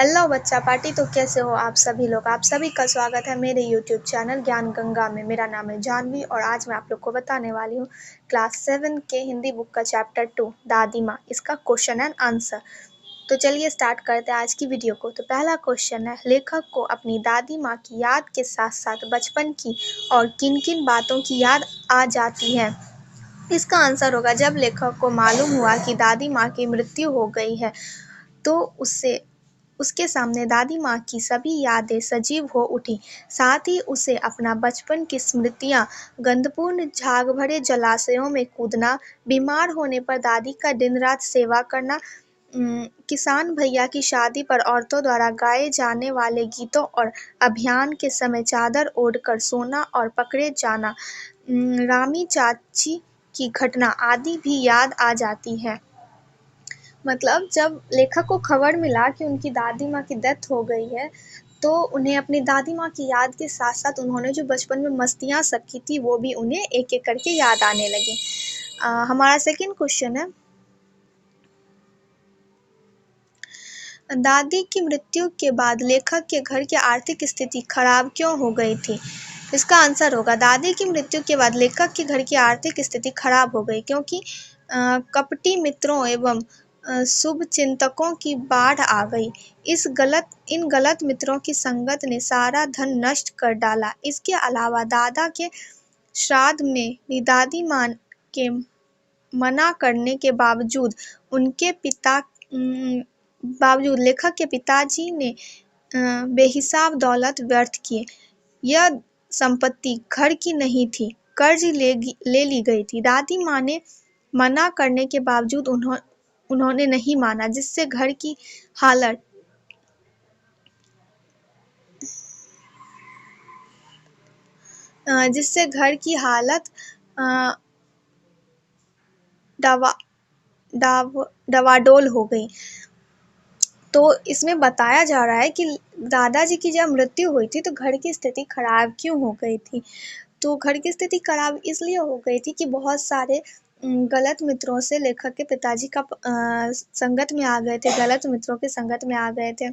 Hello बच्चा party. तो कैसे हो आप सभी लोग। आप सभी का स्वागत है मेरे यूट्यूब चैनल ज्ञान गंगा में। मेरा नाम है जानवी और आज मैं आप लोग को बताने वाली हूँ क्लास 7 के हिंदी बुक का चैप्टर 2 दादी माँ, इसका क्वेश्चन एंड आंसर। तो चलिए स्टार्ट करते हैं आज की वीडियो को। तो पहला क्वेश्चन है, लेखक को अपनी दादी माँ की याद के साथ साथ बचपन की और किन किन बातों की याद आ जाती है। इसका आंसर होगा, जब लेखक को मालूम हुआ कि दादी माँ की मृत्यु हो गई है तो उसके सामने दादी माँ की सभी यादें सजीव हो उठी। साथ ही उसे अपना बचपन की स्मृतियाँ, गंधपूर्ण झाग भरे जलाशयों में कूदना, बीमार होने पर दादी का दिन रात सेवा करना, किसान भैया की शादी पर औरतों द्वारा गाए जाने वाले गीतों और अभियान के समय चादर ओढ़कर सोना और पकड़े जाना, रामी चाची की घटना आदि भी याद आ जाती है। मतलब जब लेखक को खबर मिला कि उनकी दादी माँ की डेथ हो गई है तो उन्हें अपनी दादी माँ की याद के साथ साथ उन्होंने जो बचपन में मस्तियाँ सब की थी वो भी उन्हें एक एक करके याद आने लगी। हमारा सेकंड क्वेश्चन है, दादी की मृत्यु के बाद लेखक के घर की आर्थिक स्थिति खराब क्यों हो गई थी। इसका आंसर होगा, दादी की मृत्यु के बाद लेखक के घर की आर्थिक स्थिति खराब हो गई क्योंकि कपटी मित्रों एवं शुभ चिंतकों की बाढ़ आ गई। इन गलत मित्रों की संगत ने सारा धन नष्ट कर डाला। इसके अलावा दादा के श्राद्ध में भी दादी माँ के मना करने के बावजूद लेखक के पिताजी ने बेहिसाब दौलत व्यर्थ किए। यह संपत्ति घर की नहीं थी, कर्ज ले ली गई थी। दादी माँ ने मना करने के बावजूद उन्होंने नहीं माना, जिससे घर की हालत डवाडोल हो गई। तो इसमें बताया जा रहा है कि दादाजी की जब मृत्यु हुई थी तो घर की स्थिति खराब क्यों हो गई थी। तो घर की स्थिति खराब इसलिए हो गई थी कि बहुत सारे गलत मित्रों से लेखक के पिताजी का संगत में आ गए थे, गलत मित्रों के संगत में आ गए थे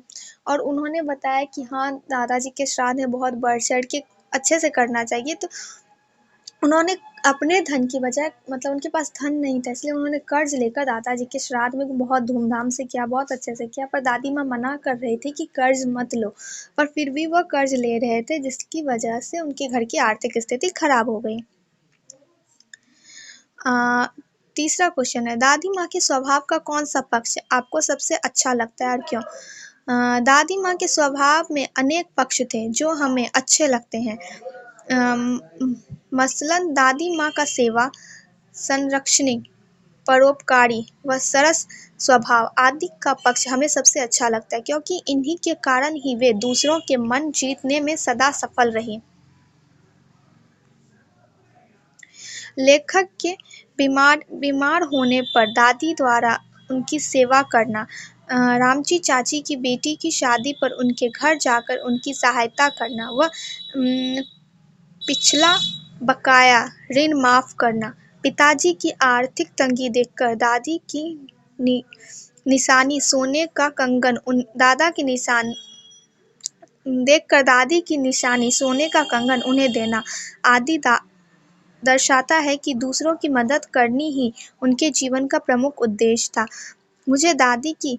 और उन्होंने बताया कि हाँ दादाजी के श्राद्ध है बहुत बढ़ चढ़ के अच्छे से करना चाहिए। तो उन्होंने अपने धन की बजाय, मतलब उनके पास धन नहीं था इसलिए उन्होंने कर्ज लेकर दादाजी के श्राद्ध में बहुत धूमधाम से किया, बहुत अच्छे से किया। पर दादी माँ मना कर रही थी कि कर्ज मत लो, पर फिर भी वह कर्ज ले रहे थे, जिसकी वजह से उनके घर की आर्थिक स्थिति खराब हो गई। तीसरा क्वेश्चन है, दादी माँ के स्वभाव का कौन सा पक्ष आपको सबसे अच्छा लगता है और क्यों। दादी माँ के स्वभाव में अनेक पक्ष थे जो हमें अच्छे लगते हैं। मसलन दादी माँ का सेवा, संरक्षणी, परोपकारी व सरस स्वभाव आदि का पक्ष हमें सबसे अच्छा लगता है, क्योंकि इन्हीं के कारण ही वे दूसरों के मन जीतने में सदा सफल रही। लेखक के बीमार होने पर दादी द्वारा उनकी सेवा करना, रामची चाची की बेटी की शादी पर उनके घर जाकर उनकी सहायता करना व पिछला बकाया ऋण माफ करना, पिताजी की आर्थिक तंगी देखकर दादी की निशानी सोने का कंगन उन्हें देना आदि दर्शाता है कि दूसरों की मदद करनी ही उनके जीवन का प्रमुख उद्देश्य था। मुझे दादी की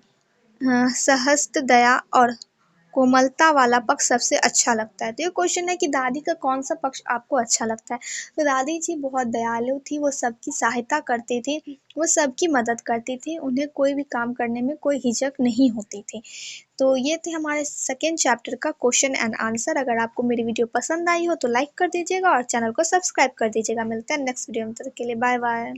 सहस्त्र दया और कोमलता वाला पक्ष सबसे अच्छा लगता है। तो ये क्वेश्चन है कि दादी का कौन सा पक्ष आपको अच्छा लगता है। तो दादी जी बहुत दयालु थी, वो सबकी सहायता करती थी, वो सबकी मदद करती थी, उन्हें कोई भी काम करने में कोई हिचक नहीं होती थी। तो ये थे हमारे सेकेंड चैप्टर का क्वेश्चन एंड आंसर। अगर आपको मेरी वीडियो पसंद आई हो तो लाइक कर दीजिएगा और चैनल को सब्सक्राइब कर दीजिएगा। मिलते हैं नेक्स्ट वीडियो में, तब तक के लिए बाय बाय।